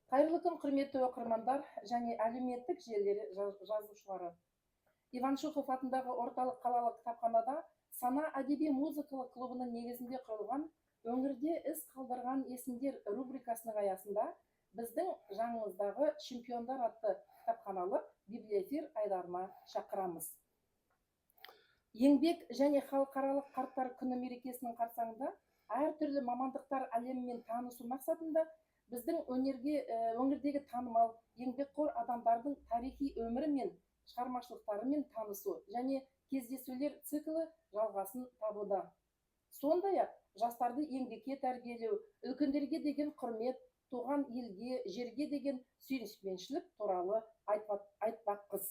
Қайырлы күн, құрметті оқырмандар және әлеуметтік желілер жазушылары. Иван Шухов атындағы орталық қалалық кітапханада сана әдеби музыкалық клубының негізінде құрылған өңірде із қалдырған есімдер рубрикасының аясында біздің жанымыздағы чемпиондар атты кітапханалық библиофил айдарына шақырамыз. Еңбек және халықаралық қарттар күні мерекесінің қарсаңында әртүрлі мамандықтар әлемімен танысу мақсатында біздің өңірдегі танымал еңбекқор адамдардың тарихи өмірі мен шығармашылықтарымен танысу және кездесулер циклі жалғасын табуда. Сондай-ақ жастарды еңбекке тәрбиелеу, үлкендерге деген құрмет, туған елге, жерге деген сүйіспеншілік туралы айтпақпыз.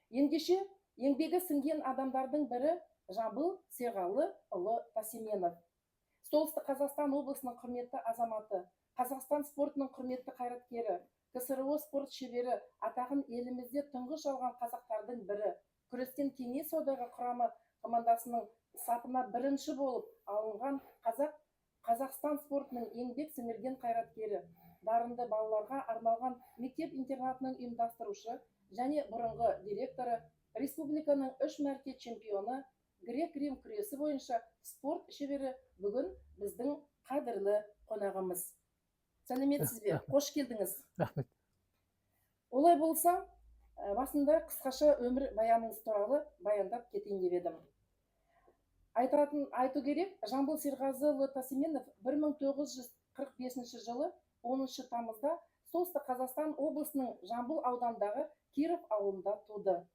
Ендеше еңбегі сіңген адамдардың бірі Жамбыл Серғалыұлы Тасименов. Солтүстік Қазақстан облысының құрметті азаматы, Қазақстан спортының құрметті қайраткері, КСРО спорт шебері атағын елімізде тұңғыш алған қазақтардың бірі, күрестен кеңес одағы құрамы командасының сапына бірінші болып алынған Қазақстан спортының еңбек сіңірген қайраткері, дарынды балаларға арналған мектеп-интернатының ұйымдастырушы және бұрынғы директоры, республиканың 3 мәрте чемпионы, грек-рим күресі бойынша спорт шебері бүгін біздің қадірлі қонағымыз. Сәлеметсіз бе? Қош келдіңіз. Рахмет. Олай болса, басында қысқаша өмір баяныңыз туралы баяндап кетейін деп едім. Айту керек, Жамбыл Серғазыұлы Тасименов 1945 жылы 10 тамызда Солтүстік Қазақстан облысының Жамбыл аудандағы Киров ауылында туды.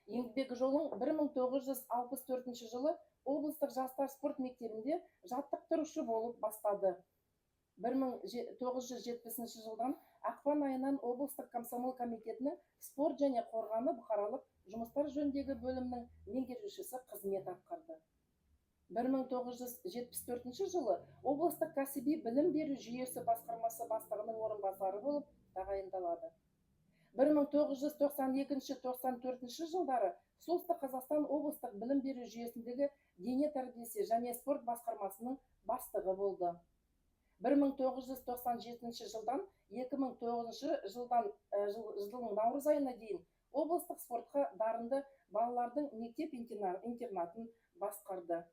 Еңбек жолын 1964 жылы облыстық жастар спорт мектебінде жаттықтырушы болып бастады. 1970 жылдан ақпан айынан облыстық комсомол комитетінің спорт және қорғаны бұқаралық жұмыстар жөніндегі бөлімнің меңгерушісі қызмет атқарды. 1974 жылы облыстық кәсіби білім беру жүйесі басқармасы бастығының орынбасары болып тағайындалады. 1992-94 жылдары Солтүстік Қазақстан облыстық білім беру жүйесіндегі дене тәрбиесі және спорт басқармасының бастығы болды. 1997 жылдан 2009 жылдың наурыз айына дейін облыстық спортқа дарынды балалардың мектеп-интернатын басқарды.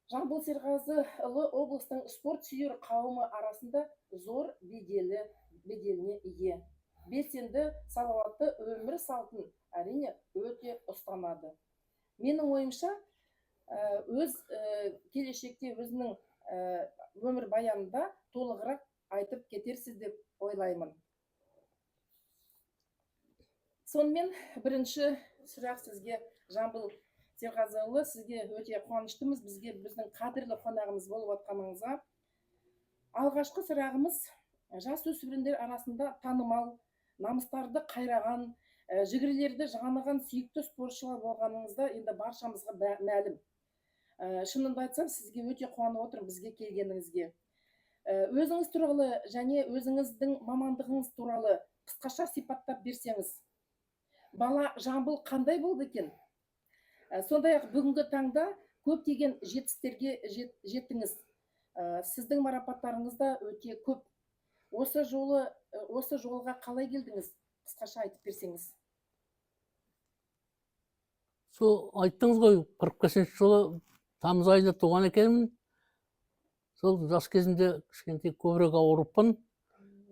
Жамбыл Серғазыұлы облыстың спорт сүйер қауымы арасында зор беделіне ие. Белсенді, салауатты өмір салтын әрине өте ұстанады. Менің ойымша, келешекте өзінің өмір баянында толығырақ айтып кетерсіз деп ойлаймын. Сонымен бірінші сұрақ сізге, Жамбыл Серғазыұлы, сізге өте қуаныштымыз, біздің қадірлі қонағымыз болып отқаныңызға. Алғашқы сұрағымыз, жасөспірімдер арасында танымал, намыстарды қайраған, жүгірілерді жаныған сүйікті спортшылар болғаныңызда енді баршамызға мәлім. Шынымды айтсам, сізге өте қуанып отырмын бізге келгеніңізге. Өзіңіз туралы және өзіңіздің мамандығыңыз туралы қысқаша сипаттап берсеңіз, бала Жамбыл қандай болды екен? Сондай-ақ бүгінгі таңда көптеген жетістіктерге жеттіңіз. Сіздің марапаттарыңыз да өте көп. Осы жолға қалай келдіңіз? Қысқаша айтып берсеңіз. Сол айттыңыз ғой, 45 жылы тамыз айында туған екенмін. Сол жас кезімде кішкентай көбірек ауырыппын.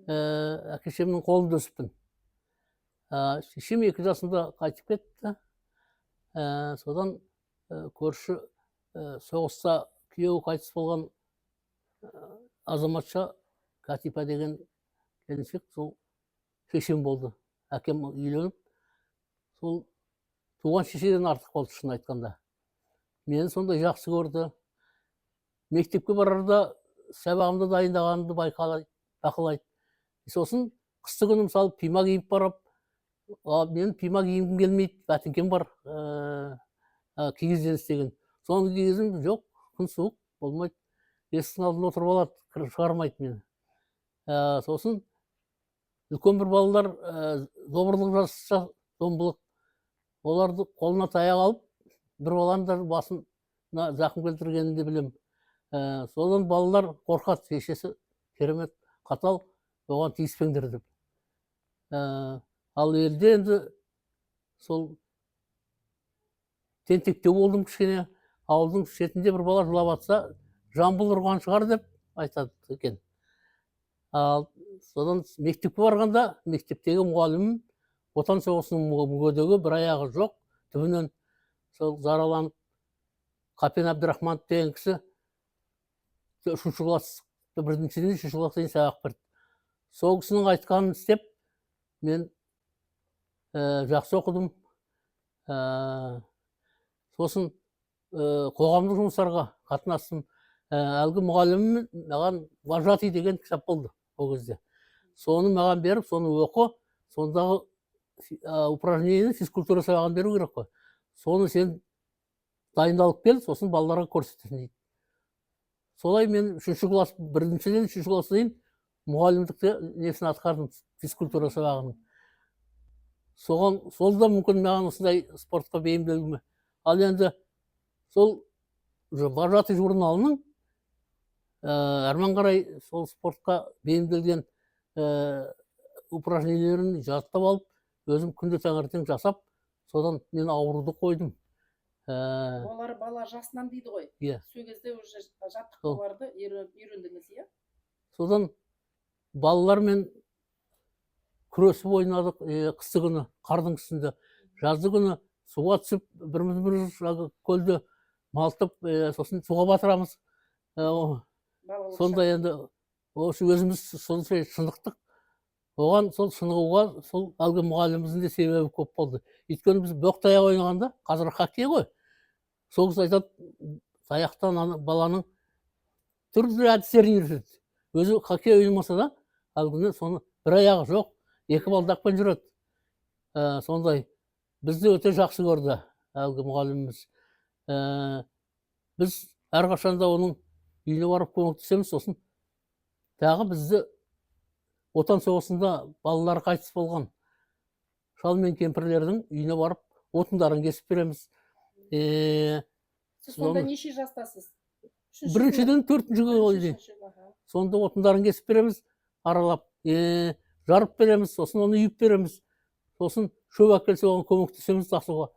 Әке-шешемнің қолында өсіппін. Шешем 2 жасында қайтып кетті. Содан көрші соғыста күйеуі қайтыс болған азаматша Катипа деген келіншек, сол шешем болды. Әкем үйленіп, сол туған шешеден артық болды, шын айтқанда. Мені сондай жақсы көрді. Мектепке барарда сабағымды дайындағанымды бақылайды. Сосын қысты күні мысалы пима киіп барып, мен пима киімгім келмейді, бәтіңкем бар, кигізден істеген. Соны кигізім, жоқ, күн суық болмайды. Есіктің алдында отырып алады, шығармайды мені. Сосын үлкен бір балалар зомбылық жасаса, зомбылық, оларды қолына таяқ алып, бір баланың да басына зақым келтіргенін де білем. Содан балалар қорқады, шешесі керемет қатал, оған тиіспеңдер деп. Ал елде енді сол тентектеу болдым кішкене. Ауылдың шетінде бір бала жылап жатса, жамбыл ұрған шығар деп айтады екен. Ал содан мектепке барғанда, мектептегі мұғалімім отан соғысының мүгедегі бір аяғы жоқ, түбінен сол жараланып, Қапен Әбдірахманов деген кісі үшінші класс, біріншіден үшінші класқа дейін сабақ берді. Сол кісінің айтқанын істеп, мен жақсы оқыдым. Сосын қоғамдық жұмыстарға қатынастым. Әлгі мұғалімім маған вожатый деген кітап болды ол кезде. Соны маған беріп, соны оқы, сондағы упражнениені физкультура сабағын беру керек қой. Соны сен дайындалып кел, сосын балаларға көрсетесің дейді. Солай мен біріншіден үшінші класқа дейін мұғалімдікті несін атқардым, физкультура сабағының. Сол да мүмкін маған осындай спортқа бейімделуіме. Ал енді сол вожатый журналының әрмен қарай сол спортқа бейімделген упражнениелерін жаттап алып, өзім күнде таңертең жасап, содан мен ауруды қойдым. Олар бала жасынан дейді ғой. Сол кезде уже жаттықтауларды үйрендіңіз, иә? Содан балалармен күресіп ойнадық қысты күні, қардың үстінде. Жазды күні суға түсіп, біріміз көлде малтып, сосын суға батырамыз. Сонда енді өзіміз сондай шынықтық. Оған сол шынығуға сол әлгі мұғаліміміздің де себебі көп болды. Өйткені біз боқтаяқ ойнағанда, қазір хоккей ғой. Сол кісі айтады, таяқтан баланың түрлі әдістерін үйретеді. Өзі хоккей ойнамаса да, әлгіні соны бір аяғы жоқ, екі балдақпен жүреді. Сондай бізді өте жақсы көрді әлгі мұғаліміміз. Біз әрқашанда оның үйіне барып көмектесеміз, сосын тағы бізді отан соғысында балалар қайтыс болған шал мен кемпірлердің үйіне барып отындарын кесіп береміз. Сіз сонда неше жастасыз? Біріншіден төртіншіге дейін. Сонда отындарын кесіп береміз, аралап, жарып береміз, сосын оны үйіп береміз. Сосын шөп әкелсе оған көмектесеміз тасуға.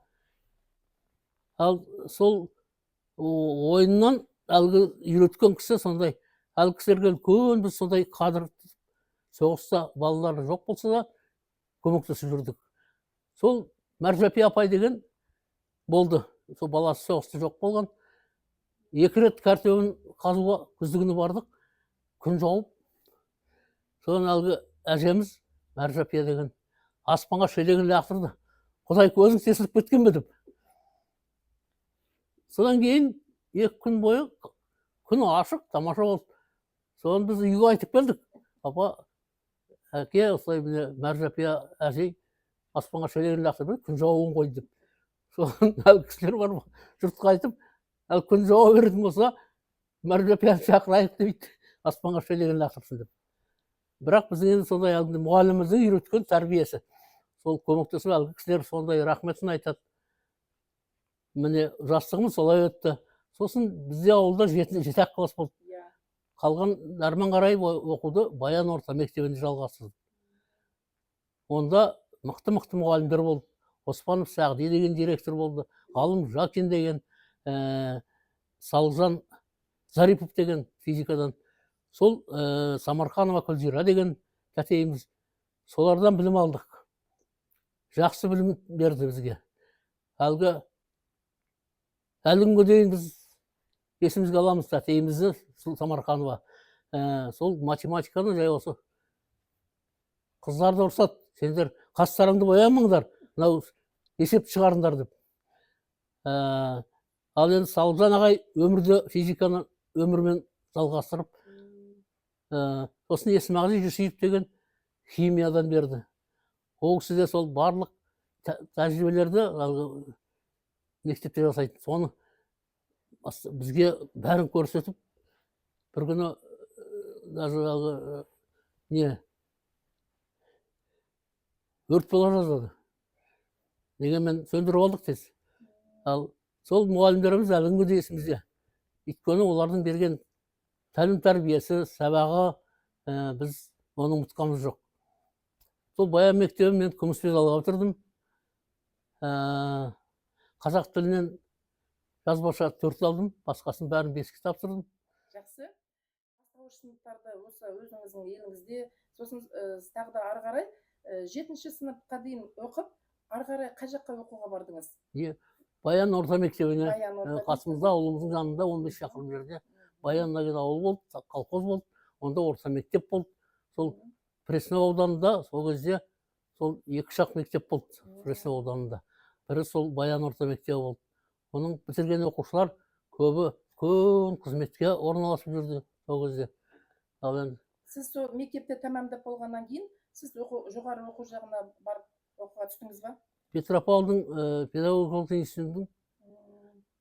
Ал сол ойыннан әлгі үйреткен кісі сондай, әлгі кісілерге үлкен біз сондай қадір соғыста балалары жоқ болса да көмектесіп жүрдік. Сол Мәржапи апай деген болды. Сол баласы соғыста жоқ болған. 2 рет картөбін қазуға күздігіні бардық. Күн жауып. Содан әлгі әжеміз Мәржапия деген аспанға шелегін лақтырды. Құдай көзің тесіліп кеткен бе деп. Содан кейін 2 күн бойы күн ашық, тамаша болды. Содан біз үйге айтып келдік. Папа, әке, осылай Мәржапия әжей аспанға шелегін лақтырды, күн жауын ғой деп. Содан әлгі кісілер бар, жұртқа айтып, әл күн жауа беретін болса, Мәржапияны шақырайық дейді, аспанға шелегін лақтырсын деп. Бірақ біздің енді сондай әлгі мұғаліміміздің үйреткен тәрбиесі. Сол көмектесіп әлгі кісілер сондай рахметін айтады. Міне жастығымыз солай өтті. Сосын бізде ауылда 7-ақ класс болды. Қалған әрмен қарай оқуды Баян орта мектебінде жалғастырды. Онда мықты мұғалімдер болды. Оспанов Сағди деген директор болды. Ғалым Жакин деген, Салжан Зарипов деген физикадан. Сол Самарханова Күлзира деген тәтейіміз. Солардан білім алдық. Жақсы білім берді бізге. Әлгі күнге дейін біз есімізге аламыз тәтейімізді, Самарханова. Сол математиканы жай осы қыздарды ұрсады. Сендер қастарыңды боямаңдар, мынау есеп шығарыңдар деп. Ал енді Салжан ағай өмірде физиканы өмірмен жалғастырып, сосын Есмағали Жүсейіп деген химиядан берді. Ол кісі де сол барлық тәжірибелерді мектепте жасайтын. Соны бізге бәрін көрсетіп, бір күні өрт бола жаздады. Дегенмен сөндіріп алдық тез. Ал сол мұғалімдеріміз әлі күнге дейін есімізде. Өйткені олардың берген тәлім тәрбиесі, сабағы біз оны ұмытқанымыз жоқ. Сол баян мектебін мен күміс медальға бітірдім. Қазақ тілінен жазбаша 4 алдым, басқасын бәрін 5-ке тапсырдым. Жақсы. Бастауыш сыныптарды осы өзіңіздің еліңізде, сосын тағы да ары қарай 7-ші сыныпқа дейін оқып, ары қарай қай жаққа оқуға бардыңыз? Баян орта мектебіне, Баян орта қасымызда, ауылымыздың жанында 15 шақырым жерде. Баяннан кейін ауыл болды, колхоз болды, онда орта мектеп болды. Сол Преснов ауданында сол кезде сол 2 шақ мектеп болды Преснов ауданында. Бірі сол Баян орта мектебі болды. Оның бітірген оқушылар көбі қызметке орналасып жүрді сол кезде. Ал енді Сіз сол мектепті тәмамдап болғаннан кейін, сіз жоғары оқу жағына барып оқуға түстіңіз ба? Петропавлдың педагогикалық институтының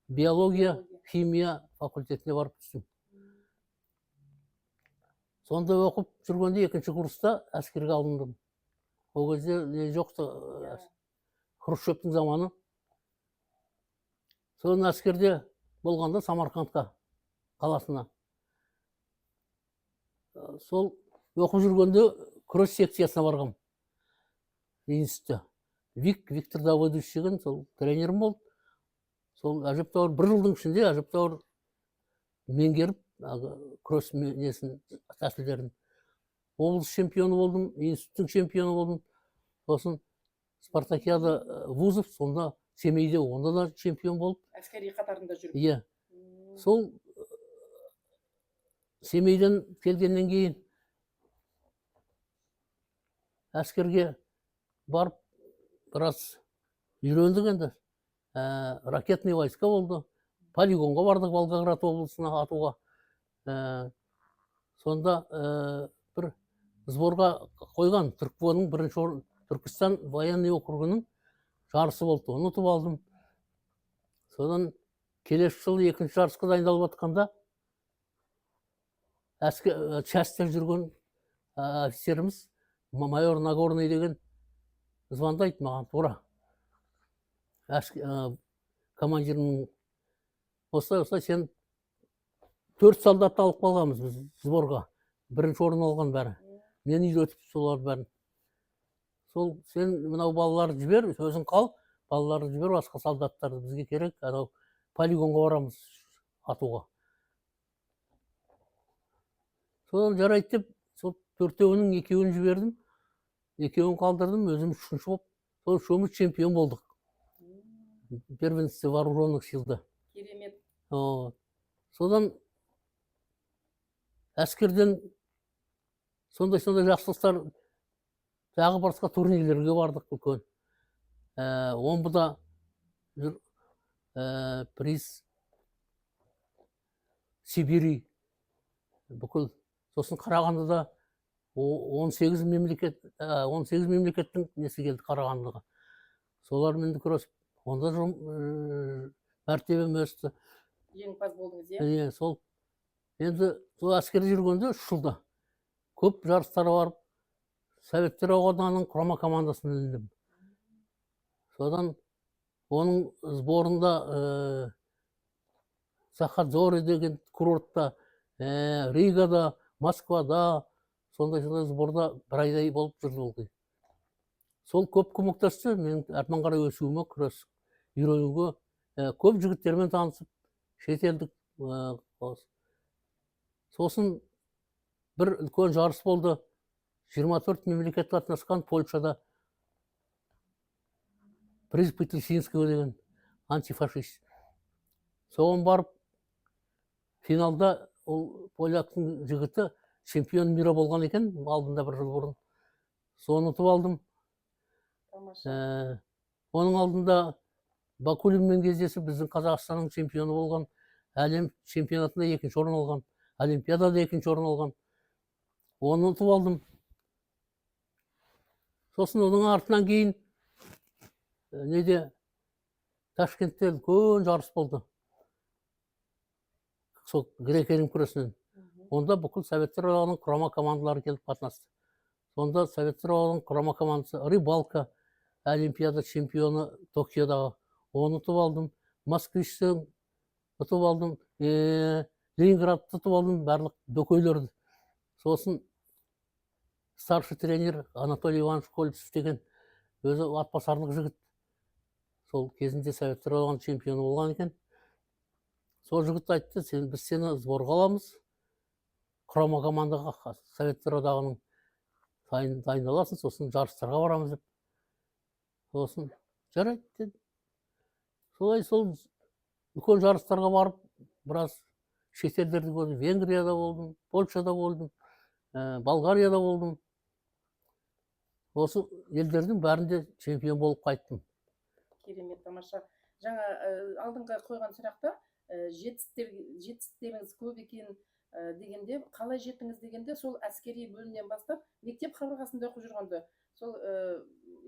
биология, химия факультетіне барып түстім. Сонда оқып жүргенде 2-ші курста әскерге алындым. Ол кезде не жоқты, Хрущевтің заманы. Соны әскерде болғанда Самарқандқа қаласына. Сол оқып жүргенде күрес секциясына барғам. Институтта. Виктор Давыдович деген сол тренерім болды. Сол әжептәуір 1 жылдың ішінде әжептәуір меңгеріп, күрес несін, тәсілдерін. Облыс чемпионы болдым, институттың чемпионы болдым. Сосын спартакиада вузов, сонда Семейде, онда да чемпион болып. Әскери қатарында жүріп. Иә. Сол Семейден келгеннен кейін әскерге барып, біраз үйрендік енді. Ракетный войска болды. Полигонға бардық Волгоград облысына атуға. Сонда бір сборға қойған Түркпонның 1-ші орын, Түркістан военный округының жарысы болды. Оны ұтып алдым. Содан келесі жылы 2-ші жарысқа дайындалып жатқанда частьта жүрген офицеріміз майор Нагорный деген звондайды маған тура. Командирінің осылай сен 4 солдатты алып қалғанбыз біз сборға. 1-ші орын алған бәрі. Мен үйретіп солар бәрін. Сол сен мынау балаларды жібер, өзің қал, балаларды жібер, басқа солдаттарды бізге керек, анау полигонға барамыз атуға. Содан жарайды деп, сол 4-еуінің 2-еуін жібердім. 2-еуін қалдырдым, өзім 3-ші болып, сол үшеуміз чемпион болдық. Первенство вооруженных силда. Керемет. Содан әскерден сондай жақсылықтар, тағы басқа турнирлерге бардық үлкен. Омбыда приз Сибири бүкіл. Сосын Қарағандыда 18 мемлекеттің несі келді Қарағандыға. Солармен күресіп, онда мәртебем өсті. Жеңімпаз болдыңыз, иә? Сол енді сол әскерде жүргенде 3 жылда көп жарыстарға барып, Советтер оғаданының құрама командасына іліндім. Содан оның сборында Сахадзоре деген курортта, Ригада, Москвада, сондай сборда 1 айдай болып жүрді. Сол көп көмектесті мен артынан қарай өсуіме, күрес үйренуге, көп жігіттермен танысып, шетелдік. Сосын бір үлкен жарыс болды. 24 мемлекет қатынасқан Польшада. Приз Петросинского деген антифашист. Соған барып, финалда ол поляктың жігіті чемпион мира болған екен, алдында 1 жыл бұрын. Соны ұтып алдым. Оның алдында Бакулинмен кездесіп, біздің Қазақстанның чемпионы болған, әлем чемпионатында 2-ші орын алған, Олимпиадада 2-ші орын алған. Оны ұтып алдым. Сосын оның артынан кейін Ташкентте үлкен жарыс болды. Сол грек-рим күресінен. Онда бүкіл Советтер одағының құрама командалары келіп қатынасты. Сонда Советтер одағының құрама командасы Рыбалка, Олимпиада чемпионы Токиодағы. Оны ұтып алдым. Москвичтен ұтып алдым. Ленинградты ұтып алдым, барлық дөкейлерді. Сосын старший тренер Анатолий Иванович Кольцев деген өзі атбасарлық жігіт. Сол кезінде советтер одағы чемпионы болған екен. Сол жігіт айтты, біз сені сборға аламыз, құрама командаға советтер одағының дайындаласың, сосын жарыстарға барамыз деп. Сосын жарайды деді. Солай сол үлкен жарыстарға барып, біраз шетелдерді көрдім. Венгрияда болдым, Польшада болдым, Болгарияда болдым. Осы елдердің бәрінде чемпион болып қайттым. Керемет, тамаша. Жаңа алдыңғы қойған сұрақта жетістіктеріңіз көп екен дегенде, қалай жеттіңіз дегенде, сол әскери бөлімнен бастап мектеп қабырғасында оқып жүргенде, сол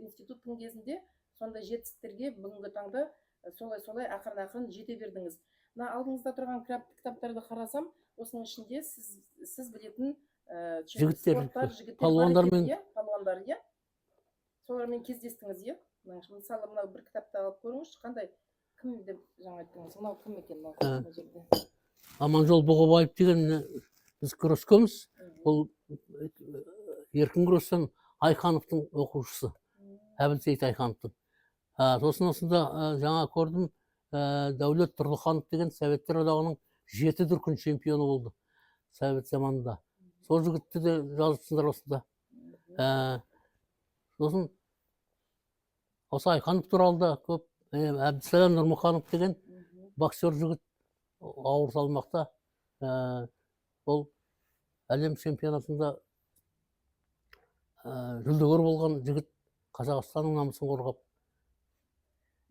институттың кезінде сондай жетістіктерге бүгінгі таңда солай ақырын жете бердіңіз. Мына алдыңызда тұрған кітаптарды қарасам, осының ішінде сіз білетін жігіттер, палуандар, иә? Солармен кездестіңіз, иә? Мысалы, мынау бір кітапты алып көріңізші, қандай, кім деп жаңа айттыңыз, мынау кім екен мына жерде? Аманжол Бұғыбаев деген біз күрескенбіз. Ол еркін күрестен Айхановтың оқушысы, Әбілсейіт Айхановтың. Сосын осында жаңа көрдім, Дәулет Тұрлыханов деген советтер одағының 7 дүркін чемпионы болды совет заманында. Сол жігітті де жазыпсыңдар осында. Сосын осы Айханов туралы да көп. Әбдісалам Нұрмұханов деген боксер жігіт, ауыр салмақта. Ол әлем чемпионатында жүлдегер болған жігіт, Қазақстанның намысын қорғап.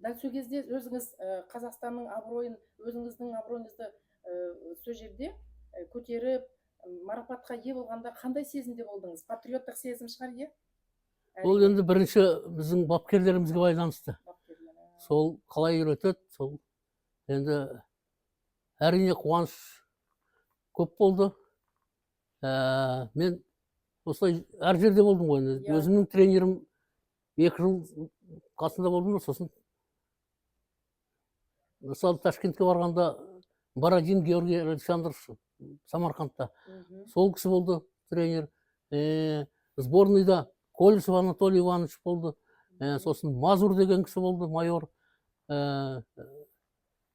Дәл сол кезде өзіңіз Қазақстанның абыройын, өзіңіздің абыройыңызды сол жерде көтеріп, марапатқа ие болғанда қандай сезімде болдыңыз? Патриоттық сезім шығар, е? Ол енді бірінші біздің бапкерлерімізге байланысты. Сол қалай үйретеді, сол енді әрине қуаныш көп болды. Мен осылай әр жерде болдым ғой. Өзімнің тренерім 2 жыл қасында болдым, сосын мысалы Ташкентке барғанда Бородин Георгий Александрович Самарқандта. Сол кісі болды тренер. Сборныйда Колесов Анатолий Иванович болды. Сосын Мазур деген кісі болды, майор.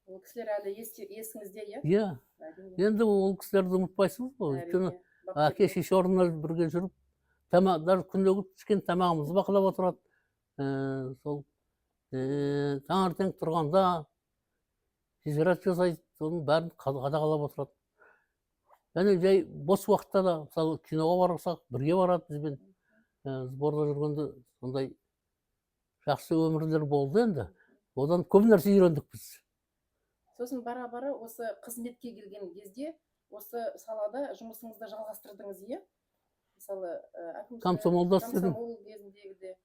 Ол кісілер әлі есіңізде, иә? Иә. Енді ол кісілерді ұмытпайсыз ғой. Өйткені әке шеше орнына бірге жүріп, даже күндегі ішкен тамағымызды бақылап отырады. Сол таңертең тұрғанда физиограф жасайды, соның бәрін қадағалап отырады. Және жай бос уақытта да, мысалы киноға барсақ, бірге барады бізбен. Сборда жүргенде сондай жақсы өмірлер болды енді. Одан көп нәрсе үйрендік біз. Сосын бара-бара осы қызметке келген кезде, осы салада жұмысыңызды жалғастырдыңыз, иә? Мысалы, комсомолда істедім. Комсомол кезіндегіде.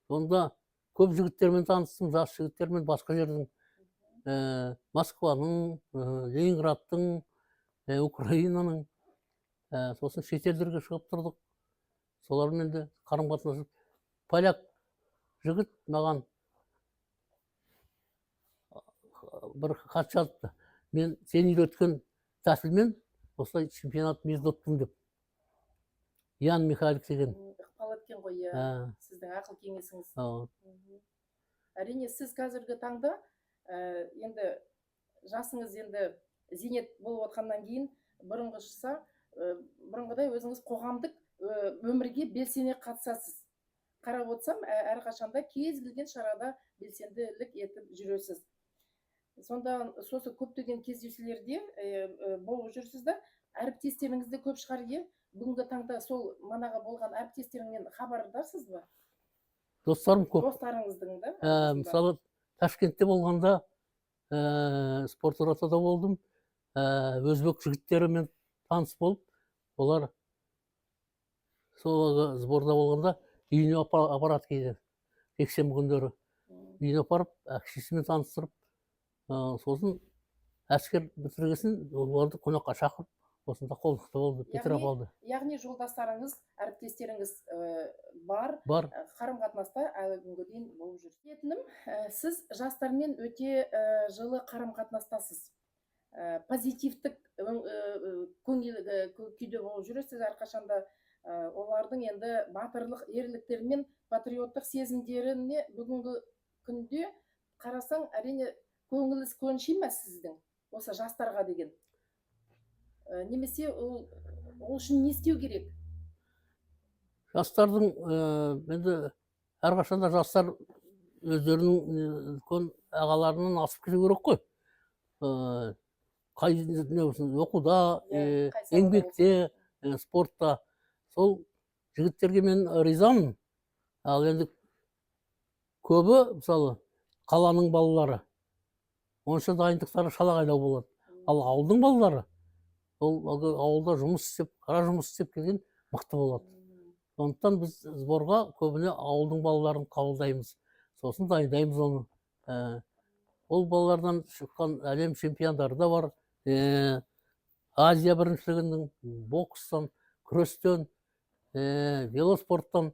Сонда көп жігіттермен таныстым, жас жігіттермен, басқа жердің, Москваның, Ленинградтың, Украинаның, сосын шетелдерге шығып тұрдық. Солармен де қарым-қатынасып. Поляк жігіт маған бір хат жазыпты. Мен сен үйреткен тәсілмен осылай чемпионат мезdoттым деп. Ян Михайлик деген. Ықпал еткен ғой, сіздің ақыл кеңесіңіз. Әрине, сіз қазіргі таңда, енді жасыңыз енді зейнет болып отқаннан кейін, бұрынғыдай өзіңіз қоғамдық өмірге белсене қатысасыз. Қарап отырсам, әрқашанда кез келген шарада белсенділік етіп жүресіз. Сонда сосы көптеген кездесулерде болып жүрсіз да, әріптестеріңізді көп шығар, е? Бүгінгі таңда сол манаға болған әріптестеріңнен хабардарсыз ба? Достарым көп. Достарыңыздың да? Мысалы, Ташкентте болғанда спорт ротада болдым. Өзбек жігіттерімен таныс болып, олар сол сборда болғанда үйіне апарады кейде, жексенбі күндері. Үйіне апарып, әкшесімен таныстырып, сосын әскер бітіргесін оларды қонаққа шақырып, осында қолдықты болды, Петропавлда. Яғни жолдастарыңыз, әріптестеріңіз бар, қарым-қатынаста әлі күнге дейін болып жүр. Етінім, сіз жастармен өте жылы қарым-қатынастасыз. Позитивтік күйде болып жүресіз, әрқашанда олардың енді батырлық ерліктері мен патриоттық сезімдеріне бүгінгі күнде қарасаң әрине көңіліңіз көнши ме сіздің осы жастарға деген? Немесе ол үшін не істеу керек? Жастардың енді әрқашанда жастар өздерінің үлкен ағаларынан асып кету керек қой. Қай оқуда, Қай салада еңбекте, спортта. Сол жігіттерге мен ризамын. Ал енді көбі, мысалы, қаланың балалары, онша дайындықтары шалағайлау болады. Ал ауылдың балалары, ол ауылда жұмыс істеп, қара жұмыс істеп келген мықты болады. Сондықтан біз сборға көбіне ауылдың балаларын қабылдаймыз. Сосын дайындаймыз оны. Ол балалардан шыққан әлем чемпиондары да бар. Азия біріншілігінің, бокстан, күрестен, велоспорттан.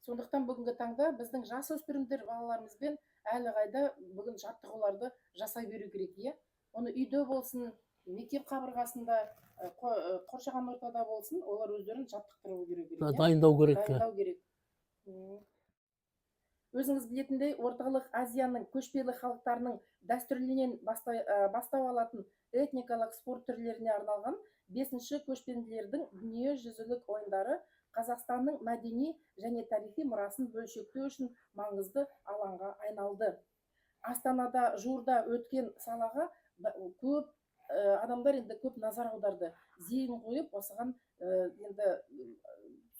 Сондықтан бүгінгі таңда біздің жасөспірімдер балаларымызбен әлі қайда бүгін жаттығуларды жасай беру керек, иә? Оны үйде болсын, мектеп қабырғасында, қоршаған ортада болсын, олар өздерін жаттықтыру керек, иә? Дайындау керек. Дайындау керек. Өзіңіз білетіндей, орталық Азияның көшпелі халықтарының дәстүрінен бастау алатын этникалық спорт түрлеріне арналған 5-ші көшпенділердің дүниежүзілік ойындары Қазақстанның мәдени және тарихи мұрасын бөлшектеу үшін маңызды алаңға айналды. Астанада жуырда өткен салаға көп адамдар енді көп назар аударды. Зейін қойып, осыған енді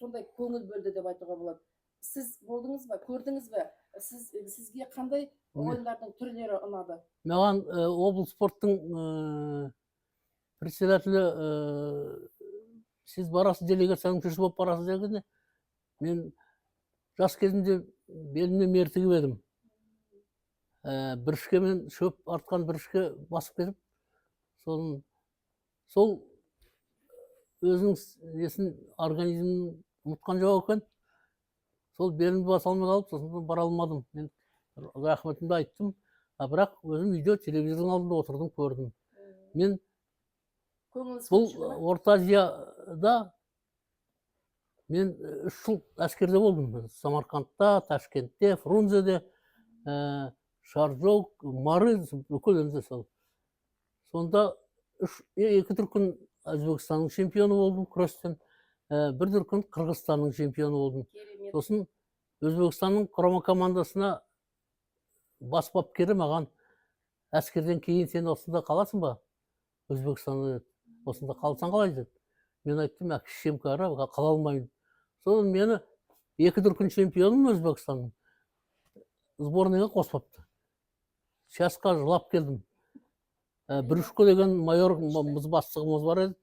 сондай көңіл бөлді деп айтуға болады. Сіз болдыңыз ба, көрдіңіз бе? Сізге қандай ойындардың түрлері ұнады? Маған облыс спорттың председателі, сіз барасыз, делегацияның мүшесі болып барасыз дегенде, мен жас кезімде белімнен мер тігіп едім. Бірішке мен шөп артқан бірішке басып кетіп, сол өзінің несін, организмін ұмытқан жоқ екен. Сол белімді баса алмай қалып, сосын бара алмадым. Мен рахметімді айттым, бірақ өзім үйде телевизордың алдында отырдым, көрдім. Мен бұл Орта Азияда мен 3 жыл әскерде болдым. Самарқандта, Ташкентте, Фрунзеде, Шарджоу, Мары, бүкіл енді сол. Сонда 2 дүркін Өзбекстанның чемпионы болдым күрестен, 1 дүркін Қырғызстанның чемпионы болдым. Сосын Өзбекстанның құрама командасына бас бапкері маған әскерден кейін сен осында қаласың ба? Өзбекстанда осында қалсаң қалай деді. Мен айттым, шешем кәрі, қала алмаймын. Сосын мені 2 дүркін чемпионым Өзбекстанның сборныйға қоспапты. Шасқа жылап келдім. Бүрішко деген майор бастығымыз бар еді.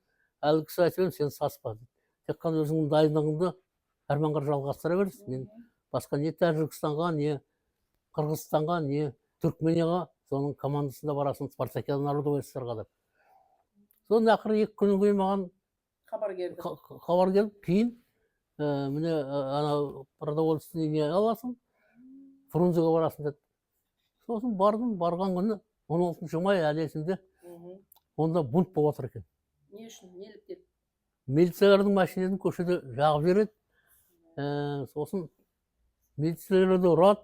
Әлгі кісі айтып едім, сен саспа. Тек қана өзіңнің дайындығыңды әрмен қарай жалғастыра бересің. Мен басқа не Тәжікстанға, не Қырғызстанға, не Түркменияға, соның командасында барасың, Спартакиада народовецтерға деп. Соның ақыры 2 күннен кейін маған хабар келіп, кейін міне продовольственный не аласың, Фрунзеге барасың деді. Сосын бардым, барған күні 16 май әлі есімде, онда бунт болып жатыр екен. Не үшін, неліктен? Милициялардың машинасын көшеде жағып жібереді. Сосын милицияларды ұрады.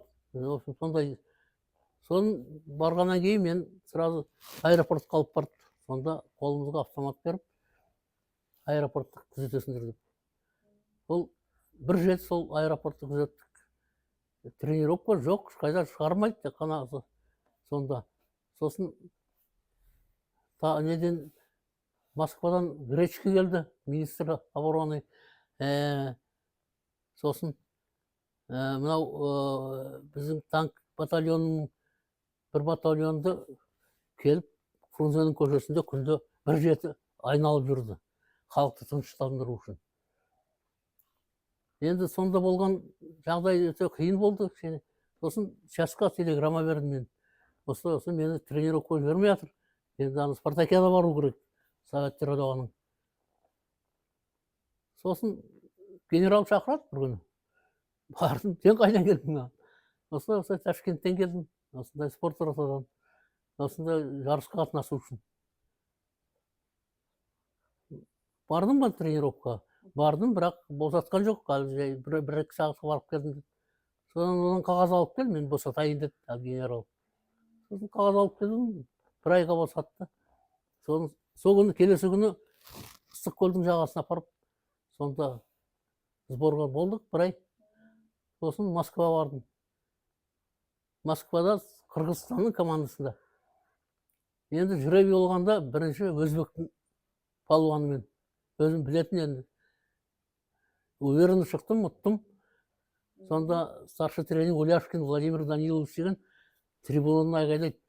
Сондай. Соны барғаннан кейін мен сразу аэропортқа алып барды. Сонда қолымызға автомат беріп, аэропортты күзетесіңдер деп. Сол бір рет сол аэропортты күзеттік. Тренировка жоқ, қайда шығармайды, тек қана сонда. Сосын неден Москвадан Гречки келді, министр обороны. Сосын мынау біздің танк батальонының бір батальонды келіп, Фрунзенің көшесінде күнде 1 жеті айналып жүрді, халықты тыныштандыру үшін. Енді сонда болған жағдай өте қиын болды. Сосын шасқа телеграмма бердім мен. Осы мені тренировка жібермей жатыр. Енді Спартакиада бару керек, Советтер одағының. Сосын генерал шақырады бір күні. Бардым, сен қайдан келдің? Осылай Ташкенттен келдім, осындай спорт ортадан, осындай жарысқа қатынасу үшін. Бардым ба тренировка? бардым, бірақ босатқан жоқ. Қазір жай бір екі сағатқа барып келдім. Содан одан қағаз алып кел, мен босатайын деді ал генерал. Сосын қағаз алып келдім, бір айға босатты. Сол күні, келесі күні Ыстықкөлдің жағасына апарып, сонда сборға болдық бір ай. Сосын Москва бардым. Москвада Қырғызстанның командасында. Енді жүре болғанда бірінші өзбектің палуанымен. Өзім білетін енді. Уверенно шықтым, ұттым. Сонда старший тренер Уляшкин Владимир Данилович деген трибунадан айғайлайды: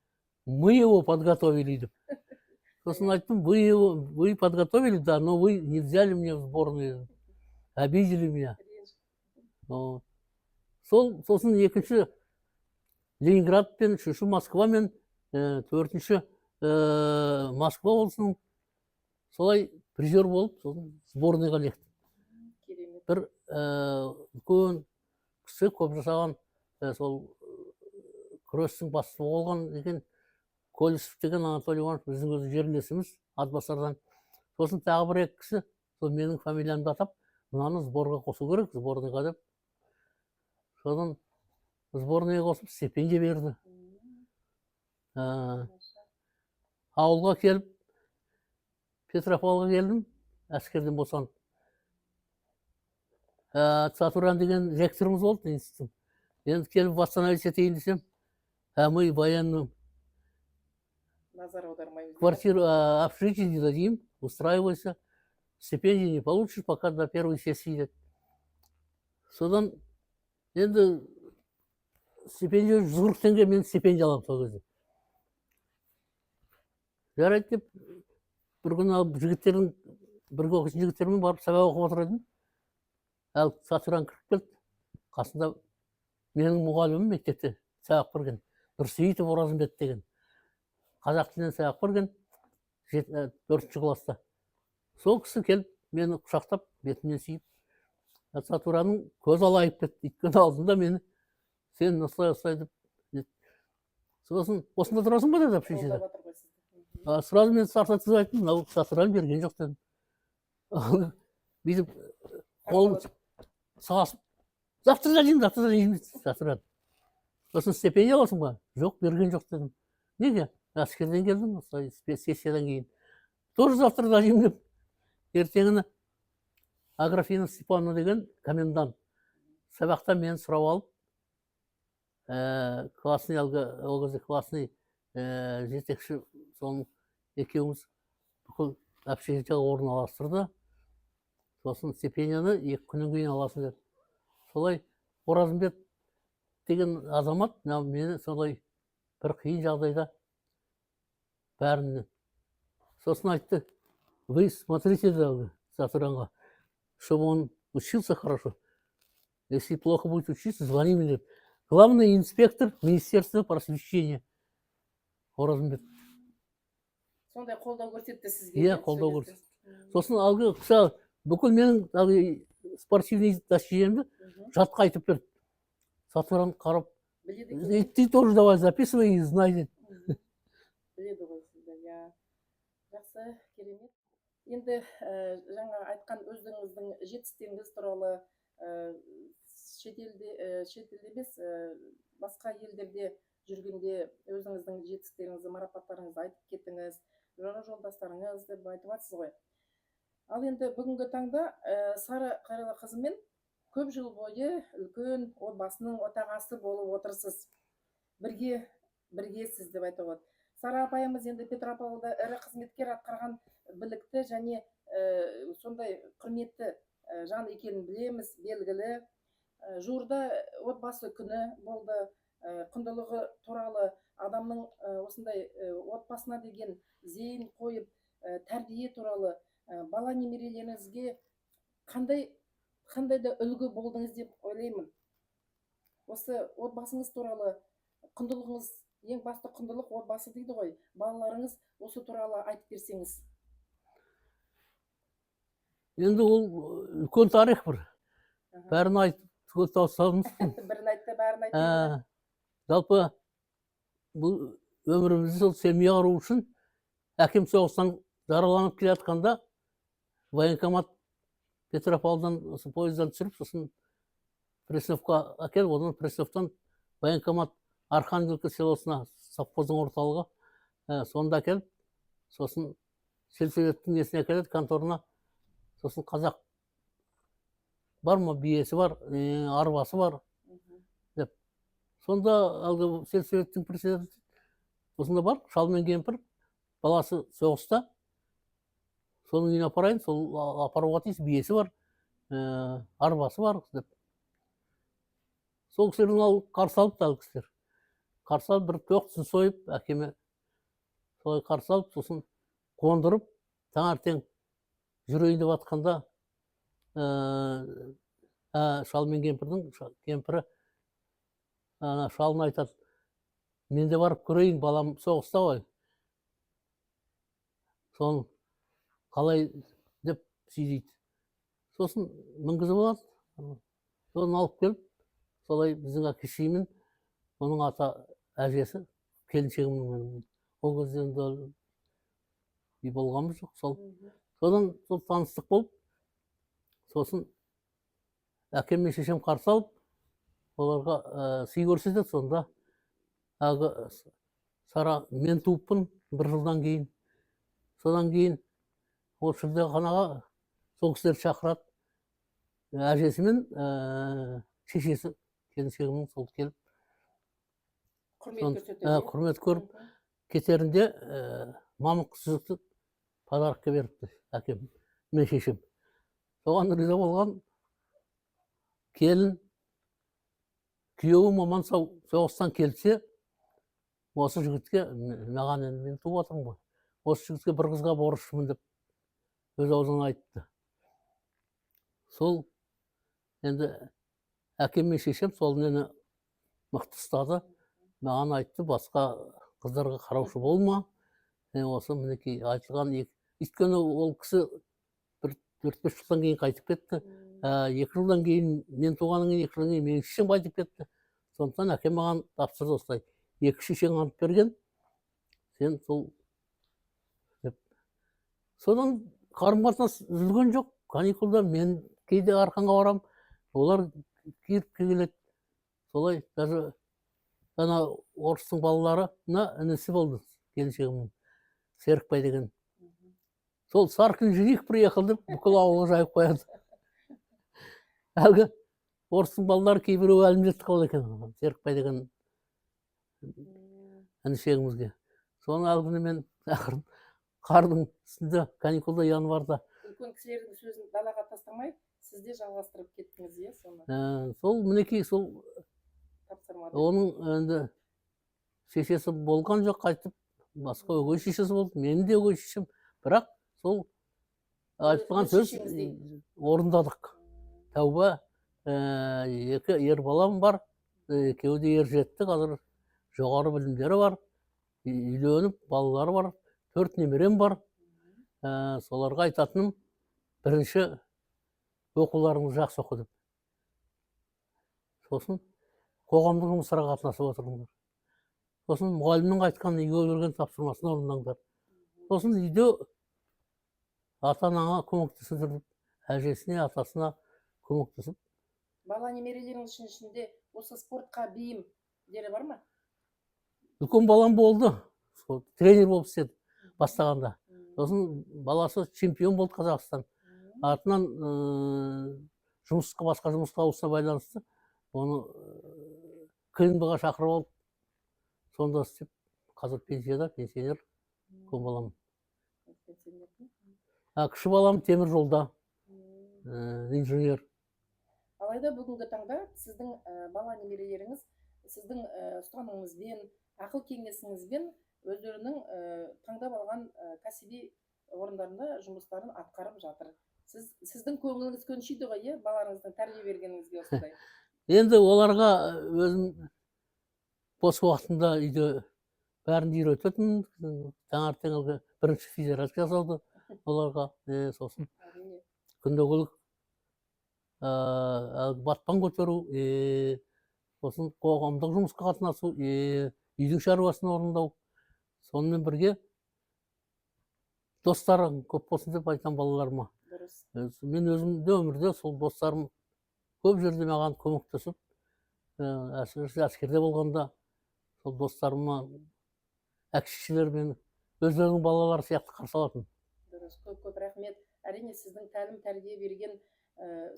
мы его подготовили деп. Сосын айттым: вы подготовили, да, но вы не взяли меня в сборную. Обидели меня. Сосын екінші Ленинград пен үшінші Москва мен төртінші Москва болсын. Солай призер болып, сборныйға лектім. Бір үлкен кісі, көп жасаған, сол күрестің бастығы болған екен, Колесов деген Анатолий Иванович, біздің өзі жерлесіміз Атбасардан. Сосын тағы бір екі кісі, сол менің фамилиямды атап, мынаны сборға қосу керек, сборныйға деп. Содан сборныйға қосып, стипендия берді. Ауылға келіп, Петропавлға келдім, әскерден босанып. Сатуран деген ректорымыз болды институттың. Енді келіп восстановить етейін десем, мы военным квартиру, общежитие не дадим, устраивайся, стипендию не получишь, пока до первой сессии деді. Содан енді стипендия 140 теңге, мен стипендия аламын сол кезде. Жарайды деп, бір күні алып жігіттердің, бірге оқитын жігіттермен барып сабақ оқып отыр едім. Ал Сатуран кіріп келді. Қасында менің мұғалімім мектепте сабақ берген, Нұрсейітов Оразымбет деген. Қазақ тілінен сабақ берген, 4-ші класста. Сол кісі келіп, мені құшақтап, бетімнен сүйіп, Сатуранның көз алайып кетті. Өйткені алдында мені, сен осылай деп. Сосын, осында тұрасың ба деді общежитиеде. Сразу мен сартатып айттым, мынау Сатуран берген жоқ дедім. Бүйтіп қолын сағасып, завтра дадим Сатуран. Сосын стипендия аласың ба? Жоқ, берген жоқ дедім. Неге? Әскерден келдім, сессиядан кейін. Тоже завтра дадим деп. Ертеңіне Аграфина Степановна деген комендант сабақта мені сұрап алып, классный, ол кезде классный жетекші, соның екеуміз бүкіл общежитиеге орналастырды. Сосын стипендияны 2 күннен кейін аласың деді. Солай Оразымбет деген азамат мені солай бір қиын жағдайда бәріне. Сосын айтты: вы смотрите, Сатуранға, чтобы он учился хорошо. Если плохо будет учиться, звони мне. Главный инспектор Министерства просвещения Оразымбет. Сондай қолдау көрсетті сізге. Иә, қолдау көрсетті. Сосын алғы қыса бүкіл менің спортивный достижениемді жатқа айтып берді. Сатуран қарап, ты тоже давай записывай и знай деді. Біледі ғой сізді, иә. Жақсы, керемет. Енді жаңа айтқан өздеріңіздің жетістіктеріңіз туралы шетелде емес, басқа елдерде жүргенде өзіңіздің жетістіктеріңізді, марапаттарыңызды айтып кеттіңіз, жолдастарыңыз деп айтып жатсыз ғой. Ал енді бүгінгі таңда Сары Қайралы қызымен көп жыл бойы үлкен отбасының отағасы болып отырсыз. Біргесіз деп айтуға болады. Сара апайымыз енді Петропавлда ірі қызметкер атқарған білікті және сондай құрметті жан екенін білеміз, белгілі. Жуырда отбасы күні болды. Құндылығы туралы адамның осындай отбасына деген зейін қойып, тәрбие туралы бала немерелеріңізге қандай да үлгі болдыңыз деп ойлаймын. Осы отбасыңыз туралы құндылығыңыз, ең басты құндылық отбасы дейді ғой. Балаларыңыз осы туралы айтып берсеңіз. Енді ол үлкен тарих бір. Бәрін айтып, тауысамыз. Бірін айтты, бәрін айтты. Жалпы бұл өмірімізді сол семья құру үшін әкем соғыстан жараланып келе жатқанда военкомат Петропавлдан осы поездан түсіріп, сосын Пресновка әкеліп, одан Пресновтан военкомат Архангелка селосына, совхоздың орталығы, сонда әкеліп, сосын сельсоветтің несіне әкеледі, конторына, сосын қазақ бар ма, биесі бар, арбасы бар, деп. Сонда әлгі сельсоветтің председателі, осында бар, шал мен кемпір, баласы соғыста, соның үйіне апарайын, сол апаруға тиіс, биесі бар, арбасы бар, деп. Сол кісілердің ал қарсы алып, әлгі кісілер. Қарсы алып, бір тоқтысын сойып, әкеме солай қарсы алып, сосын қондырып, таңертең жүрейін деп жатқанда, шал мен кемпірдің, кемпірі шалына айтады, мен де барып көрейін, балам соғыста ғой. Соны қалай деп сөйлейді. Сосын мінгізіп алады, соны алып келіп, солай біздің әке-шейімін, оның ата әжесі, келіншегімнің, ол кезде енді үй болғанымыз жоқ, сол. Содан сол таныстық болып, сосын әкем мен шешем қарсы алып, оларға сый көрсетеді. Сонда әлгі Сара, мен туыппын 1 жылдан кейін. Содан кейін ол шілдеханаға сол кісілер шақырады. Әжесі мен шешесі, келіншегімнің, сол келіп, құрмет көріп, кетерінде мамық сүзікті подарокқа беріпті әкем мен шешем. Соған риза болған, келін, күйеуім аман сау соғыстан келсе, осы жігітке, маған енді мен туып отырмын ғой, осы жігітке бір қызға борышымын деп өз аузынан айтты. Сол енді әкем мен шешем сол мені мықты ұстады, маған айтты, басқа қыздарға қараушы болма. Осы мінекей айтылған, өйткені ол кісі 4-5 жылдан кейін қайтып кетті. 2 жылдан кейін, мен туғаннан кейін 2 жылдан кейін менің шешем қайтып кетті. Сондықтан әкем маған тапсырды осылай, 2 шешең алып берген, сен сол деп. Содан қарым-қатынас үзілген жоқ. Каникулда мен кейде Арқанға барам, олар кіріп келеді. Солай, даже ана орыстың балаларына інісі болды, келіншегімнің, Серікбай деген. Сол Саркин жених приехал деп, бүкіл ауылға жайып қояды. Әлгі орыстың балалары кейбіреу әлімжетті қалды екен, Серікбай деген інішегімізге. Соны әлгіні мен ақырын қардың үстінде, каникулда, январда. Үлкен кісілердің сөзін далаға тастамай, сізде жалғастырып кеттіңіз, иә, соны? Сол мінекей, сол тапсырмады. Оның енді шешесі болған жоқ, қайтып, басқа өгей шешесі болды, менің де өгей шешем. Бірақ сол айтылған сөз орындадық. Тәуба, 2 ер балам бар, екеуі де ер жетті, қазір жоғары білімдері бар, үйленіп, балалары бар, 4 немерем бар. Соларға айтатыным, бірінші оқуларыңыз жақсы оқы деп. Сосын қоғамдық жұмыстарға қатынасып отырыңдар. Сосын мұғалімнің айтқан, үйге берген тапсырмасын орындаңдар. Сосын үйде ата-анаға көмектесіңдер деп, әжесіне, атасына көмектесіп. Бала немерелеріңіз ішінде осы спортқа бейімдері бар ма? Үлкен балам болды, тренер болып істеді бастағанда. Сосын баласы чемпион болды Қазақстан. Артынан басқа жұмысқа ауысына байланысты, оны КНБ-ға шақырып алып, сонда істеп, қазір пенсияда, пенсионер, үлкен балам. Кіші балам темір жолда, инженер. Алайда бүгінгі таңда сіздің бала немерелеріңіз сіздің ұстанымыңызбен, ақыл кеңесіңізбен өздерінің таңдап алған кәсіби орындарында жұмыстарын атқарып жатыр. Сіздің көңіліңіз көншиді ғой, иә, балаларыңыздың тәрбие бергеніңізге осындай? Енді оларға өзім бос уақытында үйде бәрін үйрететін, таңертең бірінші физиология жасауды оларға, сосын күнделік батпан көтеру, сосын қоғамдық жұмысқа қатынасу, үйдің шаруасын орындау. Сонымен бірге достарың көп болсын деп айтам балаларыма. дұрыс. Мен өзімде өмірде сол достарым көп жерде маған көмектесіп, әсіресе әскерде болғанда сол достарыма әке-шешелері мені өздерінің балалары сияқты қарсы алатын. Дұрыс, көп рахмет. Әрине сіздің тәлім тәрбие берген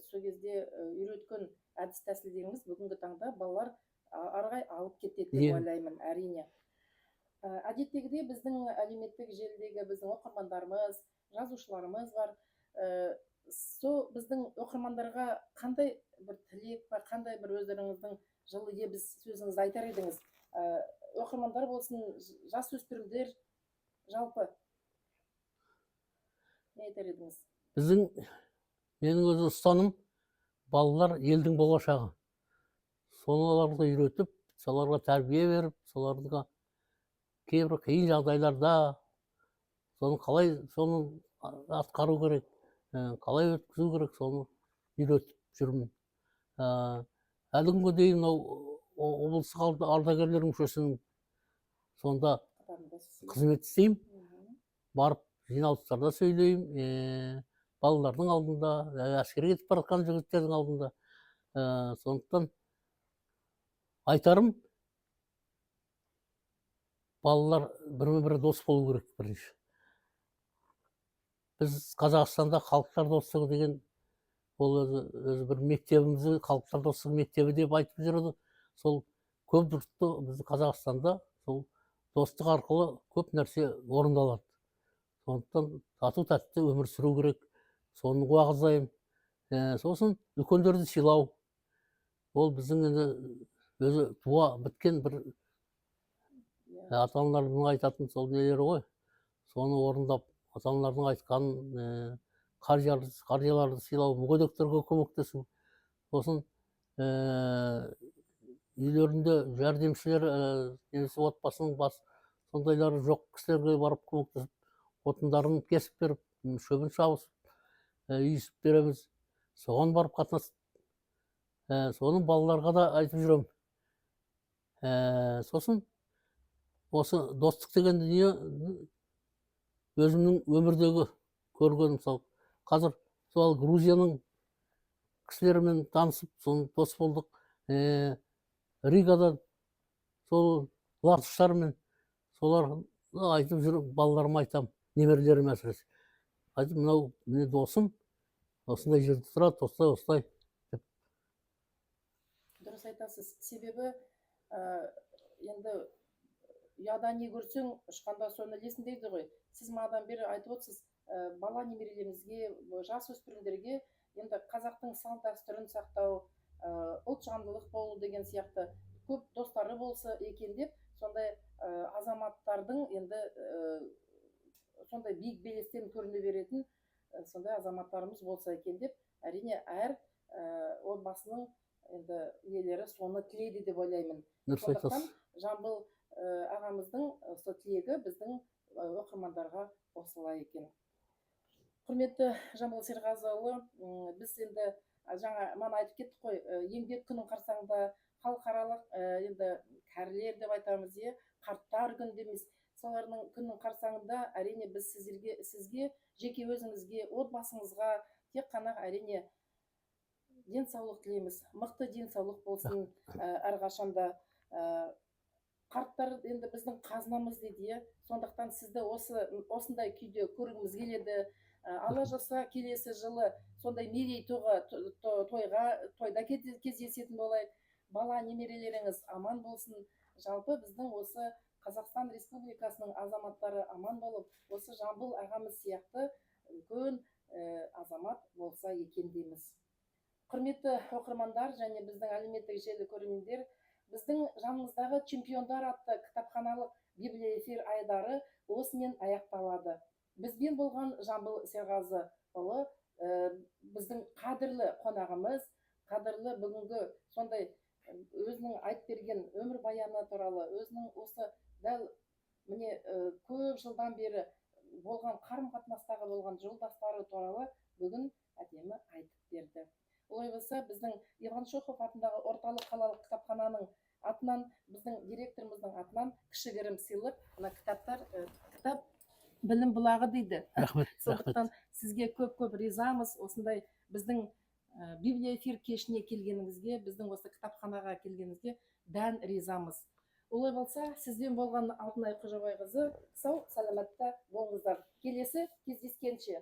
сол кезде үйреткен әдіс тәсілдеріңіз бүгінгі таңда балалар арғай алып кетеді деп ойлаймын, әрине. Әдеттегідей біздің әлеуметтік желідегі біздің оқырмандарымыз, жазушыларымыз бар. Сол біздің оқырмандарға қандай бір тілек бар, қандай бір өздеріңіздің жылы лебіз сөзіңізді айтар едіңіз? Оқырмандар болсын, жасөспірімдер, жалпы не айтар едіңіз? Менің өз ұстаным, балалар елдің болашағы. Соларды үйретіп, соларға тәрбие беріп, соларға кейбір қиын жағдайларда соны атқару керек, қалай өткізу керек, соны үйретіп жүрмін. Әлі күнге дейін облыстық ардагерлер мүшесінің сонда қызмет істеймін. Барып жиналыстарда сөйлеймін, балалардың алдында, әскерге кетіп бара жатқан жігіттердің алдында. Сондықтан айтарым, балалар бірі-бірі дос болу керек бірінші. Біз Қазақстанда халықтар достығы деген, ол өзі бір мектебімізді халықтар достығы мектебі деп айтып жүреді. Сол көп жұртты бізді Қазақстанда сол достық арқылы көп нәрсе орындалады. Сондықтан тату тәтті өмір сүру керек. Соны уағыздаймын. Сосын үлкендерді сыйлау. Ол біздің өзі туа біткен бір ата-аналардың айтатын сол нелері ғой. Соны орындап, ата-аналардың айтқанын, қарияларды сыйлау, мүгедектерге көмектесу. Сосын үйлерінде жәрдемшілер, немесе отбасының сондайлары жоқ кісілерге барып көмектесіп, отындарын кесіп беріп, шөбін шабысып, үйісіп береміз. Соған барып қатынасып, соны балаларға да айтып жүремін. Сосын осы достық деген дүние өзімнің өмірдегі көрген, мысалы, қазір сол Грузияның кісілерімен танысып, соны дос болдық. Ригадан сол латыштармен, соларды айтып жүріп, балаларыма айтамын, немерелерім әсіресе. Айтып, мынау міне досым, осындай жерде тұрады, осылай. Дұрыс айтасыз. Себебі енді ұяда не көрсең, ұшқанда соны ілесің дейді ғой. Сіз маған бері айтып отырсыз, бала немерелерімізге, жасөспірімдерге енді қазақтың салт дәстүрін сақтау, ұлтжандылық болу деген сияқты көп достары болса екен деп, сондай азаматтардың енді сондай биік белестен көріне беретін сондай азаматтарымыз болса екен деп, әрине әр отбасының енді иелері соны тілейді деп ойлаймын. Сондықтан Жамбыл ағамыздың сол тілегі біздің оқырмандарға осылай екен. Құрметті Жамбыл Серғазыұлы, біз енді жаңа мана айтып кеттік қой, еңбек күнінің қарсаңында халықаралық енді кәрілер деп айтамыз, қарттар күні дейміз. Солардың күнінің қарсаңында әрине біз сізге, жеке өзіңізге, отбасыңызға тек қана әрине денсаулық тілейміз. Мықты денсаулық болсын әрқашанда. Қарттар енді біздің қазынамыз дейді. Сондықтан сізді осындай күйде көргіміз келеді. Алла жазса келесі жылы сондай мерей тойда кездесетін болайық. Бала немерелеріңіз аман болсын. Жалпы біздің осы Қазақстан Республикасының азаматтары аман болып, осы Жамбыл ағамыз сияқты үлкен азамат болса екен дейміз. Құрметті оқырмандар және біздің әлеуметтік желі көрермендер, біздің жанымыздағы чемпиондар атты кітапханалық библиоэфир айдары осымен аяқталады. Бізбен болған Жамбыл Серғазыұлы, біздің қадірлі қонағымыз, қадірлі бүгінгі сондай өзінің айтып берген өмір баяны туралы, өзінің осы дәл міне көп жылдан бері болған қарым-қатынастағы болған жолдастары туралы бүгін әдемі айтып берді. Олай болса, біздің Иван Шохов атындағы орталық қалалық кітапхананың атынан, біздің директорымыздың атынан кішігірім сыйлық, мына кітап білім бұлағы дейді. Рахмет, Сондықтан сізге көп ризамыз осындай біздің библия эфир кешіне келгеніңізге, біздің осы кітапханаға келгеніңізге дән ризамыз. Олай болса, сізден болған Алтынай Қожабайқызы сау саламатта болыңыздар. Келесі кездескенше.